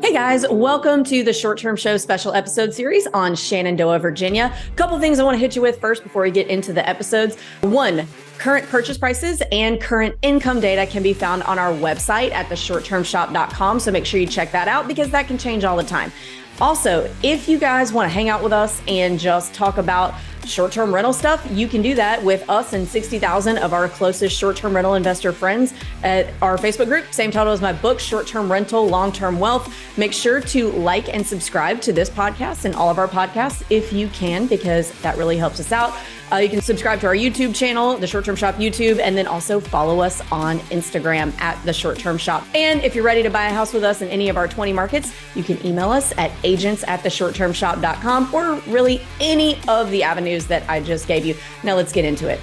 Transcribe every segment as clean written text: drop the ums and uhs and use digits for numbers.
Hey guys, welcome to the Short Term Show special episode series on Shenandoah, Virginia. A couple things I want to hit you with first before we get into the episodes. One, current purchase prices and current income data can be found on our website at theshorttermshop.com. So make sure you check that out because that can change all the time. Also, if you guys want to hang out with us and just talk about short-term rental stuff, you can do that with us and 60,000 of our closest short-term rental investor friends at our Facebook group. Same title as my book, Short-Term Rental, Long-Term Wealth. Make sure to like and subscribe to this podcast and all of our podcasts if you can, because that really helps us out. You can subscribe to our YouTube channel, The Short Term Shop YouTube, and then also follow us on Instagram at The Short Term Shop. And if you're ready to buy a house with us in any of our 20 markets, you can email us at agents@theshorttermshop.com or really any of the avenues that I just gave you. Now let's get into it.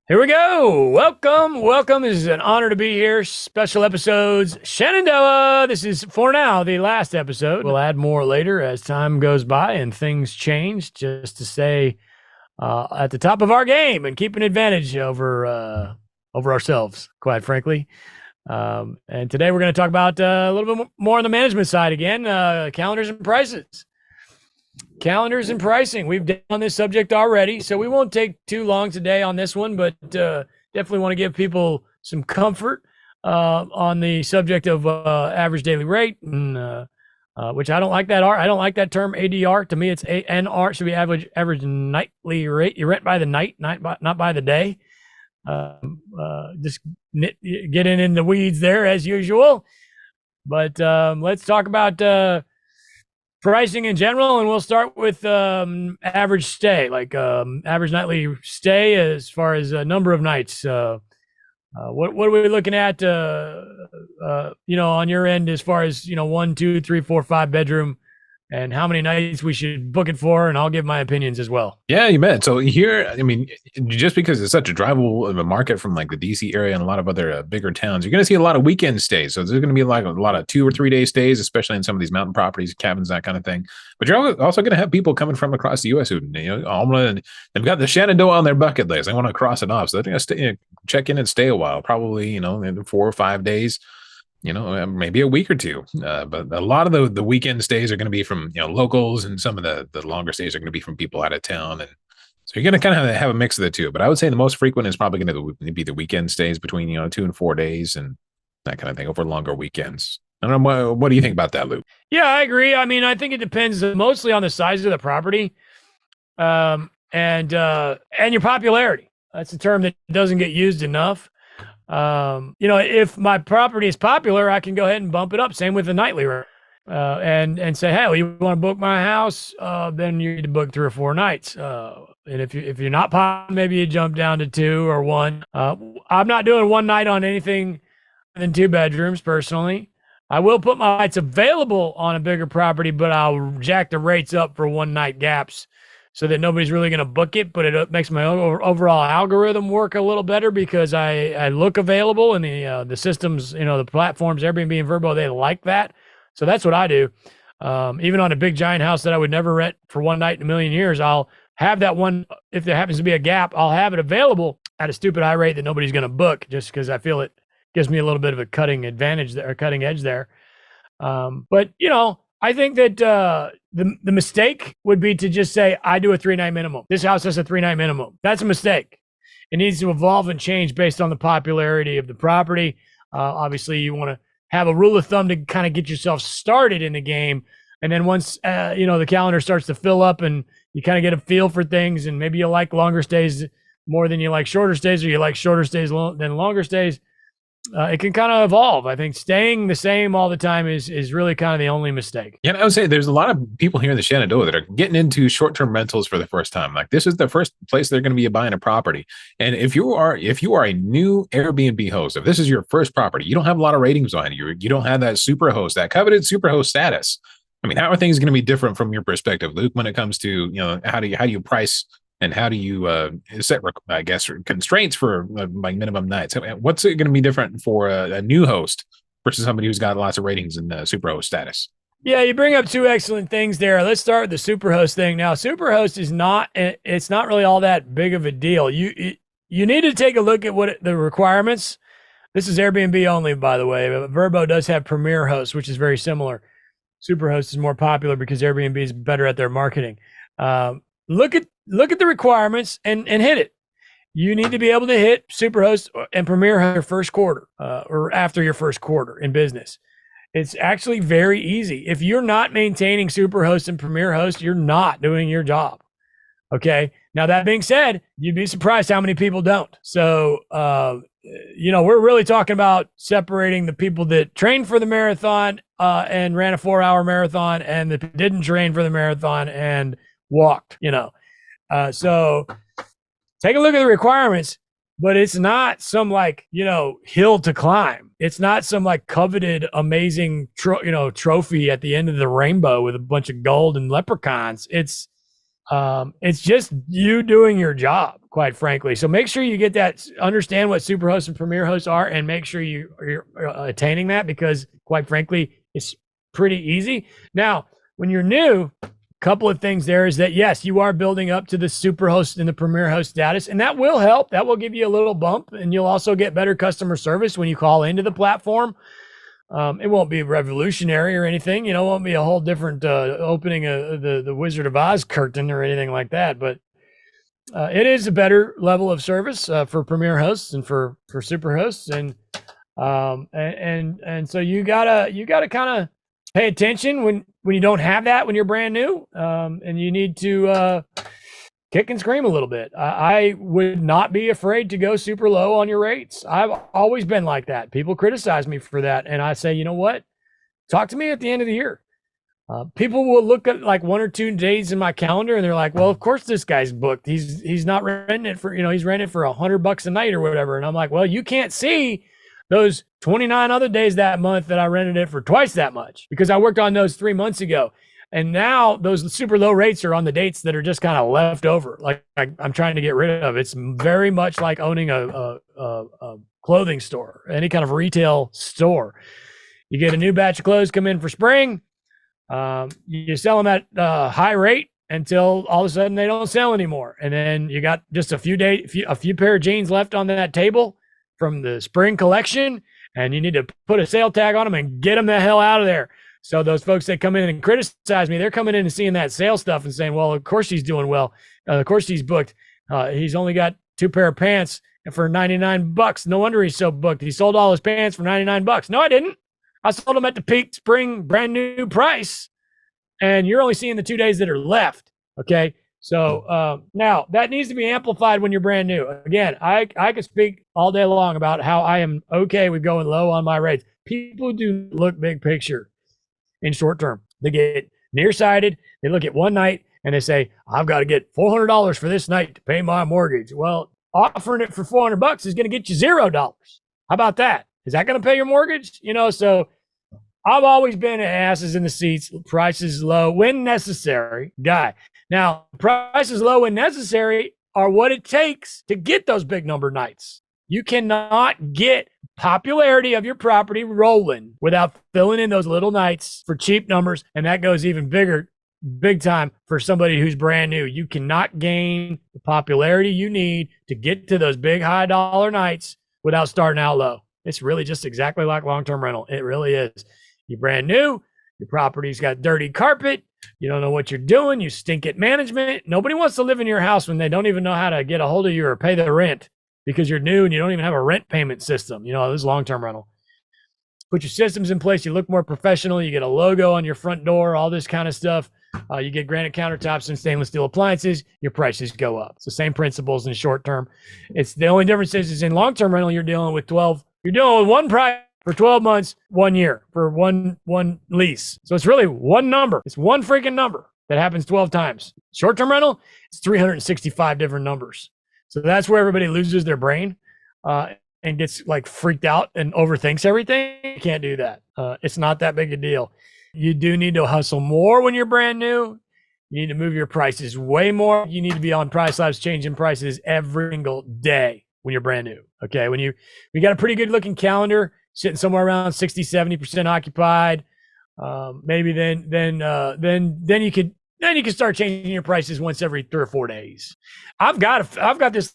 Here we go. Welcome. This is an honor to be here. Special episodes, Shenandoah. This is, for now, the last episode. We'll add more later as time goes by and things change, just to stay at the top of our game and keep an advantage over ourselves, quite frankly. And today we're going to talk about a little bit more on the management side again, calendars and prices. Calendars and pricing. We've done this subject already, so we won't take too long today on this one, but definitely want to give people some comfort on the subject of average daily rate, and which I don't like that I don't like that term ADR. To me, it's ANR. It should be average nightly rate. You rent by the night, not by the day. Just getting in the weeds there as usual. But let's talk about pricing in general, and we'll start with average stay, like average nightly stay as far as number of nights. What are we looking at, on your end as far as, 1, 2, 3, 4, 5 bedroom, and how many nights we should book it for, and I'll give my opinions as well. Yeah, you bet. So here, I mean, just because it's such a drivable of a market from like the DC area and a lot of other bigger towns, you're going to see a lot of weekend stays. So there's going to be like a lot of 2 or 3 day stays, especially in some of these mountain properties, cabins, that kind of thing. But you're also going to have people coming from across the U.S. who, they've got the Shenandoah on their bucket list. They want to cross it off. So they're going to check in and stay a while, probably, 4 or 5 days. Maybe a week or two. But a lot of the weekend stays are going to be from, locals, and some of the longer stays are going to be from people out of town. And so you're going to kind of have a mix of the two. But I would say the most frequent is probably going to be the weekend stays between, 2 and 4 days and that kind of thing over longer weekends. I don't know. What do you think about that, Luke? Yeah, I agree. I mean, I think it depends mostly on the size of the property and your popularity. That's a term that doesn't get used enough. If my property is popular, I can go ahead and bump it up. Same with the nightly rate, and say, hey, well, you want to book my house? Then you need to book 3 or 4 nights. And if you're not popular, maybe you jump down to 2 or 1. I'm not doing 1 night on anything than 2 bedrooms personally. I will put my nights available on a bigger property, but I'll jack the rates up for 1 night gaps, so that nobody's really going to book it, but it makes my overall algorithm work a little better because I look available, and the systems, the platforms, Airbnb and Vrbo, they like that. So that's what I do. Even on a big giant house that I would never rent for 1 night in a million years, I'll have that one. If there happens to be a gap, I'll have it available at a stupid high rate that nobody's going to book, just because I feel it gives me a little bit of a cutting edge there. But I think that the mistake would be to just say, I do a 3-night minimum. This house has a 3-night minimum. That's a mistake. It needs to evolve and change based on the popularity of the property. Obviously, you want to have a rule of thumb to kind of get yourself started in the game. And then once, the calendar starts to fill up and you kind of get a feel for things, and maybe you like longer stays more than you like shorter stays, or you like shorter stays than longer stays, it can kind of evolve. I think staying the same all the time is really kind of the only mistake. Yeah, I would say there's a lot of people here in the Shenandoah that are getting into short-term rentals for the first time. Like, this is the first place they're going to be buying a property. And if you are a new Airbnb host, if this is your first property, you don't have a lot of ratings on you. You don't have that super host, that coveted super host status. I mean, how are things going to be different from your perspective, Luke, when it comes to, how do you price, and how do you set, I guess, constraints for like minimum nights? What's it going to be different for a new host versus somebody who's got lots of ratings in superhost status? Yeah, you bring up 2 excellent things there. Let's start with the superhost thing. Now, superhost it's not really all that big of a deal. You need to take a look at what the requirements This is Airbnb only, by the way. Vrbo does have Premier Host, which is very similar. Superhost is more popular because Airbnb is better at their marketing. Look at the requirements and hit it. You need to be able to hit Superhost and Premier Host your first quarter or after your first quarter in business. It's actually very easy. If you're not maintaining Superhost and Premier Host, you're not doing your job. Okay. Now, that being said, you'd be surprised how many people don't. So, we're really talking about separating the people that trained for the marathon and ran a 4-hour marathon and that didn't train for the marathon and walked, So take a look at the requirements, but it's not some hill to climb. It's not some coveted, amazing, trophy at the end of the rainbow with a bunch of gold and leprechauns. It's just you doing your job, quite frankly. So make sure you get that, understand what Superhost and Premier Host are, and make sure you're attaining that, because quite frankly, it's pretty easy. Now, when you're new, a couple of things there is that, yes, you are building up to the Superhost and the Premier Host status, and that will help. That will give you a little bump, and you'll also get better customer service when you call into the platform. It won't be revolutionary or anything, it won't be a whole different opening of the Wizard of Oz curtain or anything like that. But it is a better level of service for Premier Hosts and for Superhosts, and so you gotta kind of pay attention when you don't have that, when you're brand new, and you need to kick and scream a little bit. I would not be afraid to go super low on your rates. I've always been like that. People criticize me for that, and I say, you know what? Talk to me at the end of the year. People will look at 1 or 2 days in my calendar, and they're like, well, of course this guy's booked. He's not renting it for, he's renting it for $100 a night or whatever. And I'm like, well, you can't see those 29 other days that month that I rented it for twice that much, because I worked on those 3 months ago. And now those super low rates are on the dates that are just kind of left over. I'm trying to get rid of. It's very much like owning a clothing store, any kind of retail store. You get a new batch of clothes come in for spring. You sell them at a high rate until all of a sudden they don't sell anymore. And then you got just a few pair of jeans left on that table from the spring collection, and you need to put a sale tag on them and get them the hell out of there. So those folks that come in and criticize me, they're coming in and seeing that sale stuff and saying, well, of course he's doing well. Of course he's booked. He's only got 2 pair of pants for $99. No wonder he's so booked. He sold all his pants for $99. No, I didn't. I sold them at the peak spring brand new price. And you're only seeing the 2 days that are left. Okay. So now that needs to be amplified when you're brand new. Again, I could speak all day long about how I am okay with going low on my rates. People do look big picture. In short term, they get nearsighted. They look at one night and they say, I've got to get $400 for this night to pay my mortgage. Well, offering it for $400 is going to get you $0. How about that? Is that going to pay your mortgage? So I've always been asses in the seats, prices low when necessary guy. Now, prices low when necessary are what it takes to get those big number nights. You cannot get popularity of your property rolling without filling in those little nights for cheap numbers. And that goes even big time for somebody who's brand new. You cannot gain the popularity you need to get to those big high dollar nights without starting out low. It's really just exactly like long-term rental. It really is. You're brand new. Your property's got dirty carpet. You don't know what you're doing. You stink at management. Nobody wants to live in your house when they don't even know how to get a hold of you or pay the rent, because you're new and you don't even have a rent payment system. This is long-term rental. Put your systems in place. You look more professional. You get a logo on your front door, all this kind of stuff. You get granite countertops and stainless steel appliances. Your prices go up. It's the same principles in short term. It's the only difference is in long-term rental, you're dealing with one price for 12 months, 1 year for one lease. So it's really one number. It's one freaking number that happens 12 times. Short-term rental, it's 365 different numbers. So that's where everybody loses their brain and gets freaked out and overthinks everything. You can't do that. It's not that big a deal. You do need to hustle more when you're brand new. You need to move your prices way more. You need to be on Price Labs changing prices every single day when you're brand new. Okay. When you got a pretty good looking calendar sitting somewhere around 60, 70% occupied, maybe then you can start changing your prices once every 3 or 4 days. I've got this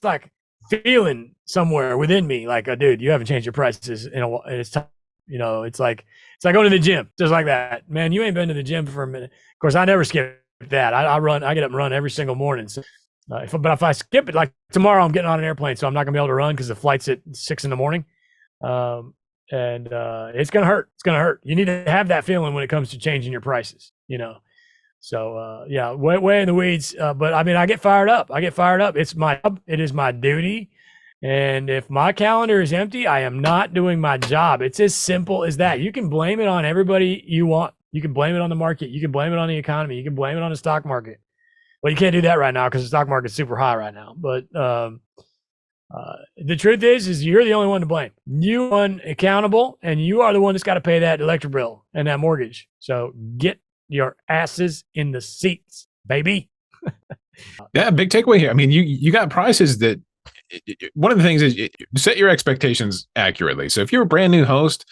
feeling somewhere within me, like, dude, you haven't changed your prices in a while. It's time. It's like going to the gym, just like that. Man, you ain't been to the gym for a minute. Of course, I never skip that. I get up and run every single morning. So, but if I skip it, like tomorrow, I'm getting on an airplane, so I'm not gonna be able to run because the flight's at 6 a.m. And it's gonna hurt. It's gonna hurt. You need to have that feeling when it comes to changing your prices. So yeah, way in the weeds. But I mean, I get fired up. It's my job. It is my duty. And if my calendar is empty, I am not doing my job. It's as simple as that. You can blame it on everybody you want. You can blame it on the market. You can blame it on the economy. You can blame it on the stock market. Well, you can't do that right now because the stock market's super high right now. But the truth is you're the only one to blame. You are accountable, and you are the one that's got to pay that electric bill and that mortgage. So get your asses in the seats, baby. Yeah, big takeaway here. I mean, you got prices that. One of the things is set your expectations accurately. So if you're a brand new host,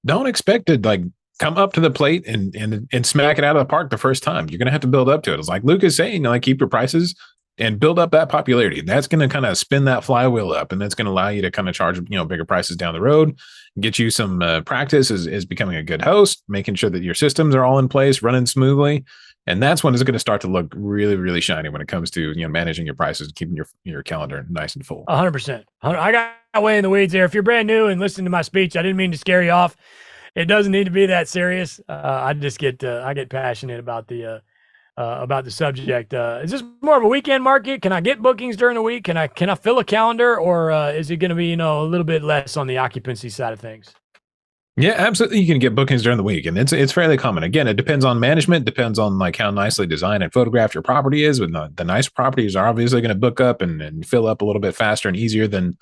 don't expect to like come up to the plate and smack it out of the park the first time. You're going to have to build up to it. It's like Luke is saying, like keep your prices and build up that popularity. That's going to kind of spin that flywheel up, and that's going to allow you to kind of charge bigger prices down the road, get you some practice as becoming a good host, making sure that your systems are all in place, running smoothly. And that's when it's going to start to look really, really shiny when it comes to managing your prices, keeping your calendar nice and full. 100%. I got way in the weeds there. If you're brand new and listening to my speech, I didn't mean to scare you off. It doesn't need to be that serious. I just get passionate about the subject. Is this more of a weekend market? Can I get bookings during the week? Can I fill a calendar, or is it going to be a little bit less on the occupancy side of things? Yeah, absolutely. You can get bookings during the week, and it's fairly common. Again, it depends on management, depends on like how nicely designed and photographed your property is. With the nice properties are obviously going to book up and fill up a little bit faster and easier than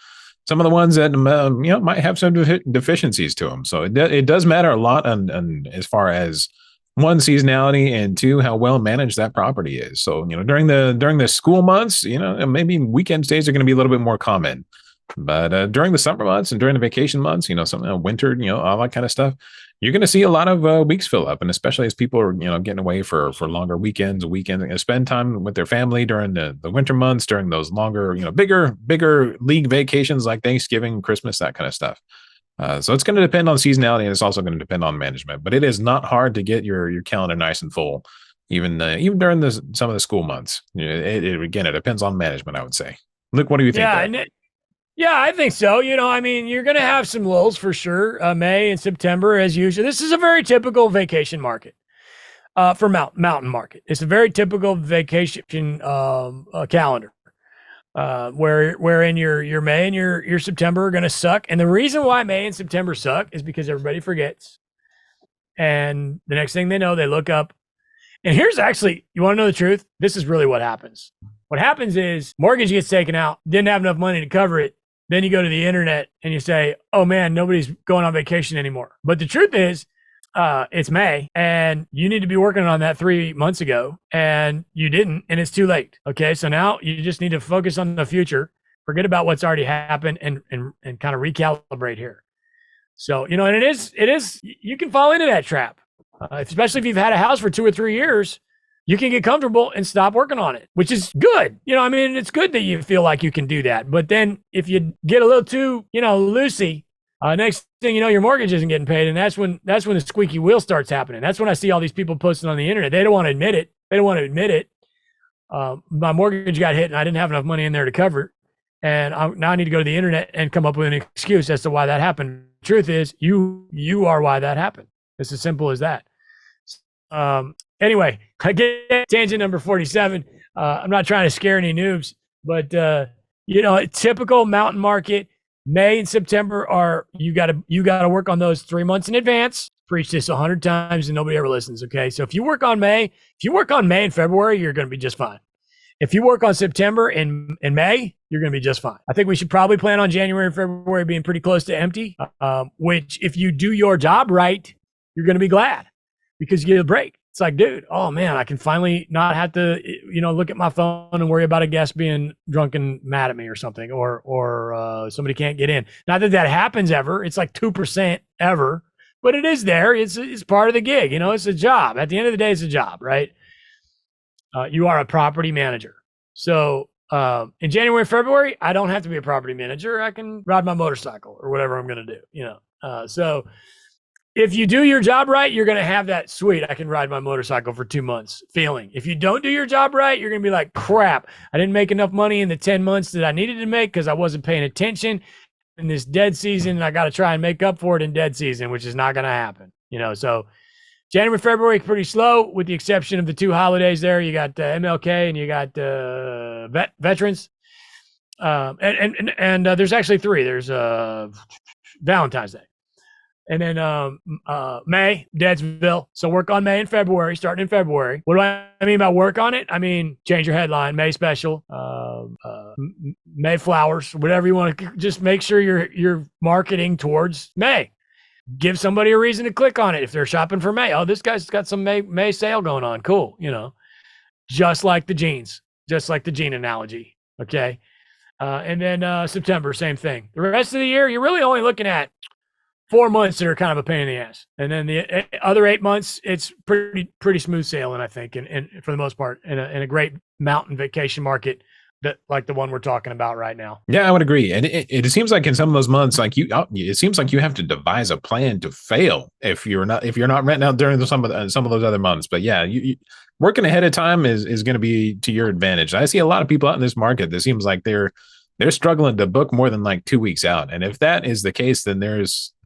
some of the ones that might have some deficiencies to them. So it does matter a lot on as far as one, seasonality, and two, how well managed that property is. So during the school months, maybe weekend stays are going to be a little bit more common. But during the summer months and during the vacation months, some winter, all that kind of stuff, you're going to see a lot of weeks fill up. And especially as people are, getting away for longer weekends, spend time with their family during the winter months, during those longer, bigger league vacations like Thanksgiving, Christmas, that kind of stuff. So it's going to depend on seasonality, and it's also going to depend on management. But it is not hard to get your calendar nice and full, even during some of the school months. Again, it depends on management, I would say. Luke, what do you think? Yeah, I think so. You're going to have some lulls for sure. May and September, as usual. This is a very typical vacation market for mountain market. It's a very typical vacation calendar wherein your May and your September are going to suck. And the reason why May and September suck is because everybody forgets. And the next thing they know, they look up. And here's actually, you want to know the truth? This is really what happens. What happens is mortgage gets taken out, didn't have enough money to cover it. Then you go to the internet and you say, oh man, nobody's going on vacation anymore. But the truth is, it's May and you need to be working on that 3 months ago and you didn't, and it's too late. Okay. So now you just need to focus on the future, forget about what's already happened and kind of recalibrate here. So, and it is, you can fall into that trap, especially if you've had a house for 2 or 3 years. You can get comfortable and stop working on it, which is good. It's good that you feel like you can do that. But then if you get a little too, loosey, next thing you know, your mortgage isn't getting paid. And that's when the squeaky wheel starts happening. That's when I see all these people posting on the internet. They don't want to admit it. My mortgage got hit and I didn't have enough money in there to cover it. And now I need to go to the internet and come up with an excuse as to why that happened. The truth is you are why that happened. It's as simple as that. Anyway, I get tangent number 47. I'm not trying to scare any noobs, but typical mountain market, May and September are you gotta work on those 3 months in advance. Preach this 100 times and nobody ever listens. Okay, so if you work on May and February, you're going to be just fine. If you work on September and May, you're going to be just fine. I think we should probably plan on January and February being pretty close to empty. Which, if you do your job right, you're going to be glad because you get a break. It's like, dude, oh man, I can finally not have to, look at my phone and worry about a guest being drunk and mad at me or something, or somebody can't get in. Not that happens ever. It's like 2% ever, but it is there. It's part of the gig. It's a job. At the end of the day, it's a job, right? You are a property manager. So In January, February, I don't have to be a property manager. I can ride my motorcycle or whatever I'm going to do, so if you do your job right, you're going to have that sweet, I can ride my motorcycle for 2 months feeling. If you don't do your job right, you're going to be like, crap, I didn't make enough money in the 10 months that I needed to make because I wasn't paying attention in this dead season. And I got to try and make up for it in dead season, which is not going to happen. So January, February, pretty slow with the exception of the 2 holidays there. You got MLK and you got veterans. And there's actually 3. There's Valentine's Day. And then May, Deadsville. So work on May and February, starting in February. What do I mean by work on it? I mean, change your headline, May special, May flowers, whatever you want to. Just make sure you're marketing towards May. Give somebody a reason to click on it if they're shopping for May. Oh, this guy's got some May sale going on. Cool. Just like the jeans, just like the jean analogy. Okay. And then September, same thing. The rest of the year, you're really only looking at 4 months that are kind of a pain in the ass. And then the other 8 months, it's pretty smooth sailing, I think. And for the most part, in a great mountain vacation market that like the one we're talking about right now. Yeah, I would agree. And it seems like in some of those months, like it seems like you have to devise a plan to fail if you're not renting out during some of those other months. But yeah, you working ahead of time is going to be to your advantage. I see a lot of people out in this market that seems like they're struggling to book more than like 2 weeks out. And if that is the case, then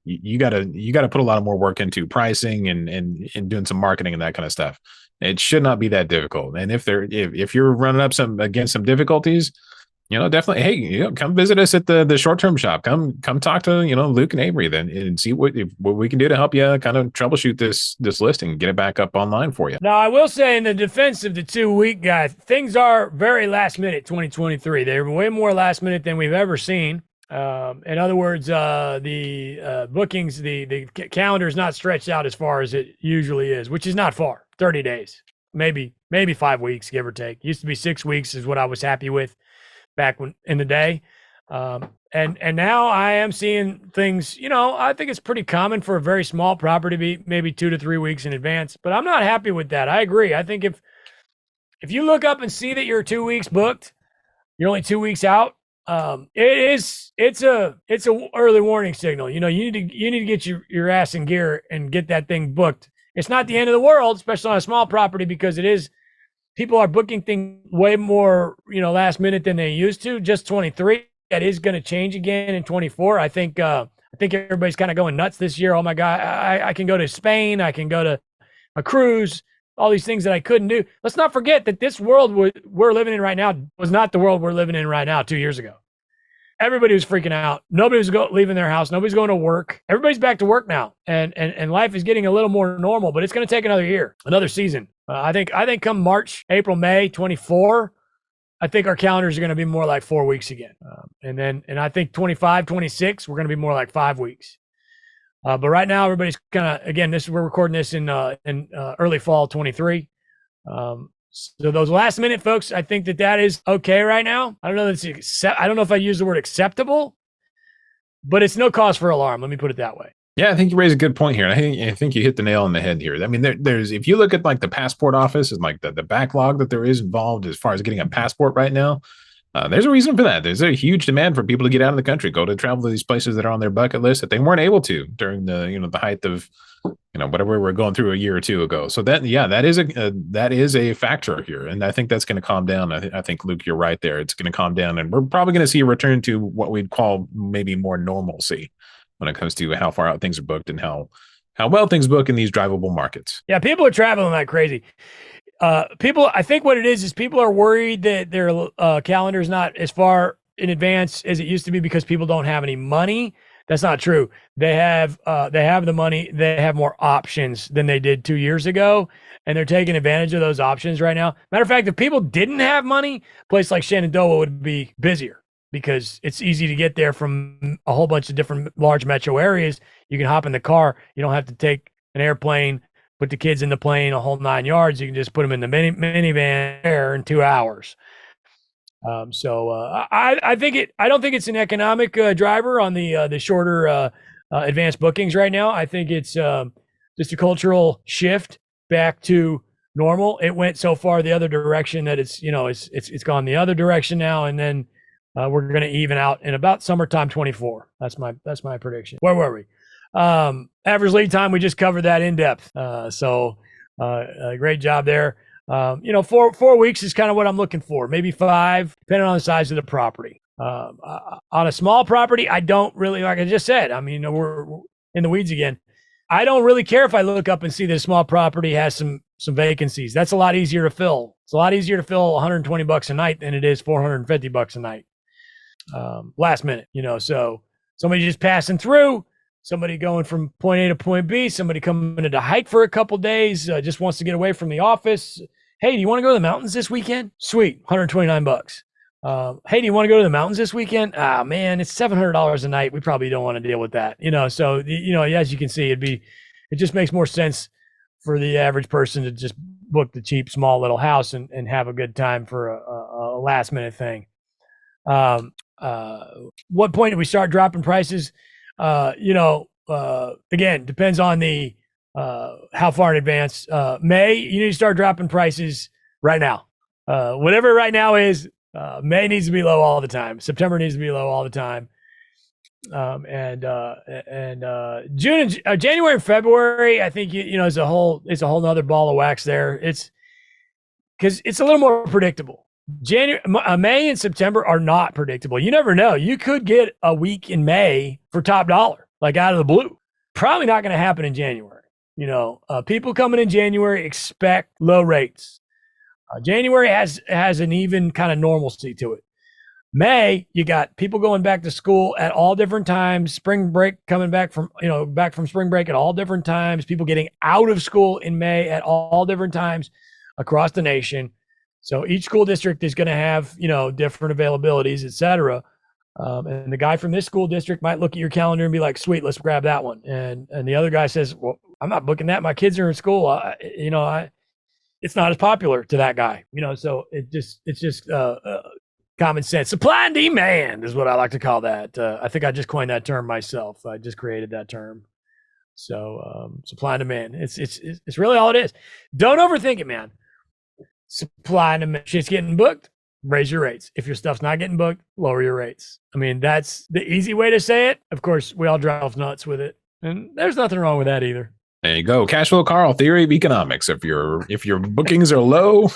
you got to put a lot of more work into pricing and doing some marketing and that kind of stuff. It should not be that difficult. And if you're running up against some difficulties, definitely, hey, come visit us at the short-term shop. Come talk to, Luke and Avery then and see what we can do to help you kind of troubleshoot this listing and get it back up online for you. Now, I will say in the defense of the 2-week guy, things are very last minute 2023. They're way more last minute than we've ever seen. In other words, the bookings, the calendar is not stretched out as far as it usually is, which is not far, 30 days, maybe 5 weeks, give or take. Used to be 6 weeks is what I was happy with back in the day. And now I am seeing things, I think it's pretty common for a very small property to be maybe 2 to 3 weeks in advance, but I'm not happy with that. I agree. I think if you look up and see that you're 2 weeks booked, you're only 2 weeks out. It's a early warning signal. You need to get your ass in gear and get that thing booked. It's not the end of the world, especially on a small property, because people are booking things way more, last minute than they used to. Just 23, that is going to change again in 24. I think everybody's kind of going nuts this year. Oh my God, I can go to Spain. I can go to a cruise. All these things that I couldn't do. Let's not forget that this world we're living in right now was not the world we're living in right now 2 years ago. Everybody was freaking out. Nobody was leaving their house. Nobody's going to work. Everybody's back to work now. And life is getting a little more normal, but it's going to take another year, another season. I think come March, April, May 24, I think our calendars are going to be more like 4 weeks again. And I think 25, 26, we're going to be more like 5 weeks. But right now, everybody's kind of, again, we're recording this in early fall 23. So those last minute folks, I think that is okay right now. I don't know I don't know if I use the word acceptable, but it's no cause for alarm. Let me put it that way. Yeah, I think you raise a good point here. I think you hit the nail on the head here. I mean, there's if you look at like the passport office and like the backlog that there is involved as far as getting a passport right now. There's a reason for that. There's a huge demand for people to get out of the country, go to travel to these places that are on their bucket list that they weren't able to during the height of whatever we were going through a year or two ago. So that is a factor here, and I think that's going to calm down. I think Luke, you're right there. It's going to calm down, and we're probably going to see a return to what we'd call maybe more normalcy when it comes to how far out things are booked and how well things book in these drivable markets. Yeah, people are traveling like crazy. I think what it is people are worried that their calendar is not as far in advance as it used to be because people don't have any money. That's not true. They have the money. They have more options than they did 2 years ago, and they're taking advantage of those options right now. Matter of fact, if people didn't have money, a place like Shenandoah would be busier because it's easy to get there from a whole bunch of different large metro areas. You can hop in the car. You don't have to take an airplane, put the kids in the plane, a whole 9 yards. You can just put them in the minivan there in 2 hours. I don't think it's an economic driver on the shorter advanced bookings right now. I think it's just a cultural shift back to normal. It went so far the other direction that it's gone the other direction now, and then we're going to even out in about summertime 24. That's my prediction. Where were we? Average lead time, we just covered that in depth. So great job there. 4 weeks is kind of what I'm looking for, maybe 5, depending on the size of the property. On a small property, I don't really, like I just said, I mean, we're in the weeds again. I don't really care if I look up and see that a small property has some vacancies. That's a lot easier to fill. It's a lot easier to fill $120 a night than it is $450 a night. Last minute, so somebody just passing through, somebody going from point A to point B, somebody coming in to hike for a couple days, just wants to get away from the office. Hey, do you want to go to the mountains this weekend? Sweet, $129. Hey, do you want to go to the mountains this weekend? Ah, man, it's $700 a night. We probably don't want to deal with that. So as you can see, it just makes more sense for the average person to just book the cheap, small little house and have a good time for a last minute thing. What point do we start dropping prices? Again, depends on the how far in advance. May, you need to start dropping prices right now. Whatever right now is, May needs to be low all the time. September needs to be low all the time. June and January and February, I think is a whole nother ball of wax there. It's because it's a little more predictable. May and September are not predictable. You never know. You could get a week in May for top dollar, like out of the blue. Probably not going to happen in January. People coming in January expect low rates. January has an even kind of normalcy to it. May, you got people going back to school at all different times, spring break coming back from spring break at all different times, people getting out of school in May at all different times across the nation. So each school district is going to have, different availabilities, et cetera. And the guy from this school district might look at your calendar and be like, sweet, let's grab that one. And the other guy says, well, I'm not booking that. My kids are in school. It's not as popular to that guy, so it's just common sense. Supply and demand is what I like to call that. I think I just coined that term myself. I just created that term. So supply and demand, it's really all it is. Don't overthink it, man. Supply and demand. Shit's getting booked, raise your rates. If your stuff's not getting booked, lower your rates. I mean, that's the easy way to say it. Of course, we all drive nuts with it, and there's nothing wrong with that either. There you go. Cash flow Carl, theory of economics. If your bookings are low,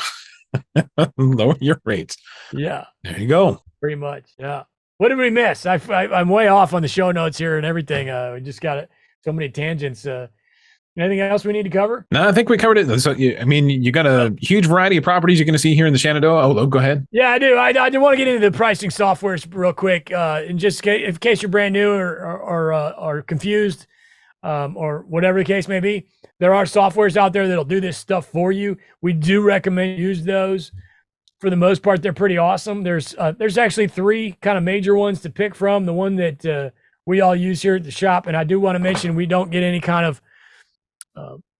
lower your rates. Yeah. There you go. Pretty much. Yeah. What did we miss? I'm way off on the show notes here and everything. We just got so many tangents. Anything else we need to cover? No, I think we covered it. So, you got a huge variety of properties you're going to see here in the Shenandoah. Oh, go ahead. Yeah, I do. I do want to get into the pricing softwares real quick. In case you're brand new or confused, or whatever the case may be, there are softwares out there that'll do this stuff for you. We do recommend you use those. For the most part, they're pretty awesome. There's actually 3 kind of major ones to pick from. The one that we all use here at the shop, and I do want to mention we don't get any kind of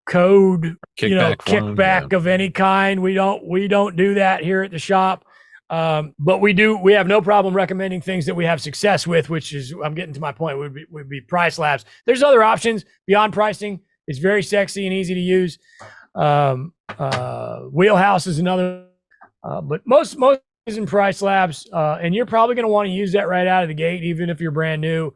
code kickback of any kind. We don't do that here at the shop. But we have no problem recommending things that we have success with, which is, I'm getting to my point, would be Price Labs. There's other options beyond pricing. It's very sexy and easy to use. Wheelhouse is another, but most is in Price Labs, and you're probably going to want to use that right out of the gate, even if you're brand new.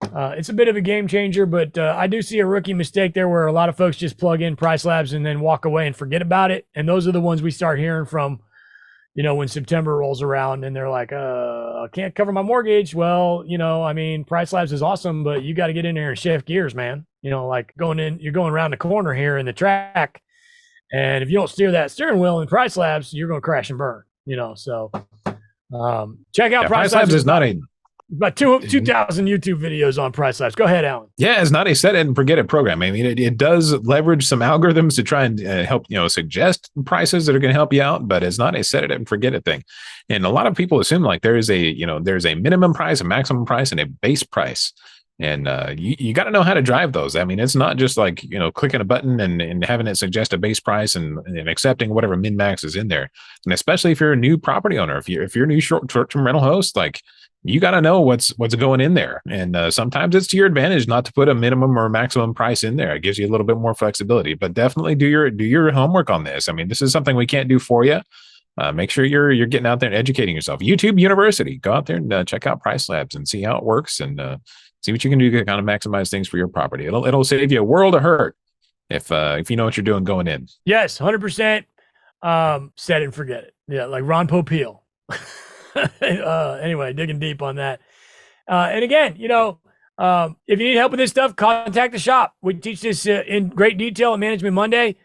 It's a bit of a game changer, but I do see a rookie mistake there where a lot of folks just plug in Price Labs and then walk away and forget about it. And those are the ones we start hearing from, when September rolls around and they're like, I can't cover my mortgage. Well, Price Labs is awesome, but you got to get in there and shift gears, man. Like you're going around the corner here in the track. And if you don't steer that steering wheel in Price Labs, you're going to crash and burn, so check out Price Labs. Is not about 2,000 YouTube videos on Price Labs. Go ahead, Alan. Yeah, it's not a set it and forget it program. I mean, it does leverage some algorithms to try and help, suggest prices that are going to help you out, but it's not a set it and forget it thing. And a lot of people assume like there's a minimum price, a maximum price, and a base price. And you got to know how to drive those. I mean, it's not just like, clicking a button and having it suggest a base price and accepting whatever min max is in there. And especially if you're a new property owner, if you're a new short-term rental host, like, you got to know what's going in there. And sometimes it's to your advantage not to put a minimum or maximum price in there. It gives you a little bit more flexibility, but definitely do your homework on this. I mean, this is something we can't do for you. Make sure you're getting out there and educating yourself. YouTube University, go out there and check out Price Labs and see how it works, and see what you can do to kind of maximize things for your property. It'll save you a world of hurt if you know what you're doing going in. Yes, 100%. Set it and forget it. Yeah, like Ron Popeil. Anyway, digging deep on that. And again, if you need help with this stuff, contact the shop. We teach this in great detail on Management Monday.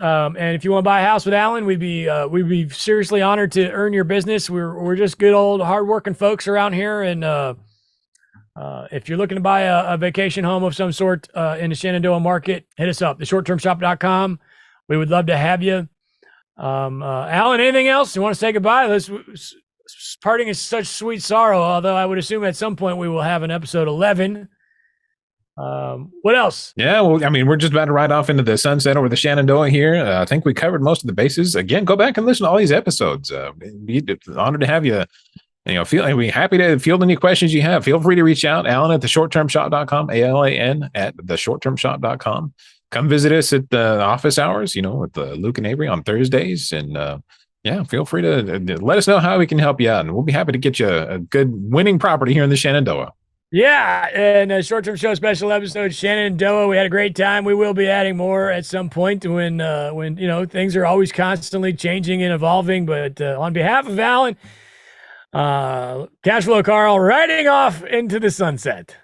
And if you want to buy a house with Alan, we'd be seriously honored to earn your business. We're just good old hardworking folks around here. And if you're looking to buy a vacation home of some sort in the Shenandoah market, hit us up, theshorttermshop.com. We would love to have you. Alan, anything else? You want to say goodbye? Parting is such sweet sorrow, although I would assume at some point we will have an episode 11. What else? Yeah, well, I mean, we're just about to ride off into the sunset over the Shenandoah here. I think we covered most of the bases. Again, go back and listen to all these episodes. Be honored to have you. We're happy to field any questions you have. Feel free to reach out, Alan at theshorttermshop.com, ALAN at theshorttermshop.com. Come visit us at the office hours, with Luke and Avery on Thursdays. And feel free to let us know how we can help you out. And we'll be happy to get you a good winning property here in the Shenandoah. Yeah, and a short-term show special episode, Shenandoah. We had a great time. We will be adding more at some point when things are always constantly changing and evolving. But on behalf of Alan, Cashflow Carl, riding off into the sunset.